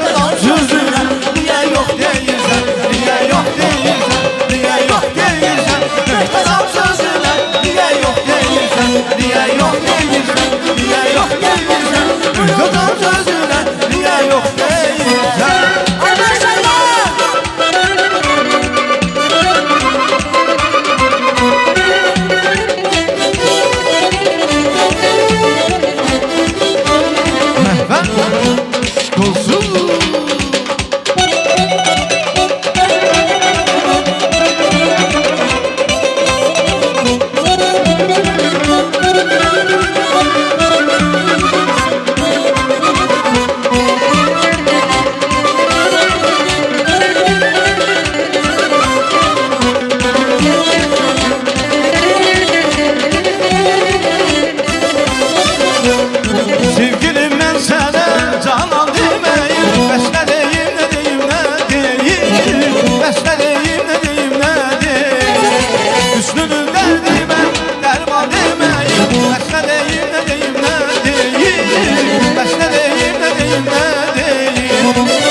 Mehmet sözüne niye yok değilsen, niye yok değilsen, niye yok değilsen. Mehmet sözüne niye yok değilsen, niye yok değilsen, niye yok değilsen. Mehmet sözüne niye yok değilsen. Sevgilim ben sana canan demeyim. Bəs ne deyim, ne deyim, ne deyim. Bəs ne deyim, ne deyim, ne deyim. Hüsnünün derdime derman demeyim. Bəs ne deyim, ne deyim, ne deyim. Bəs ne deyim, ne deyim, ne deyim.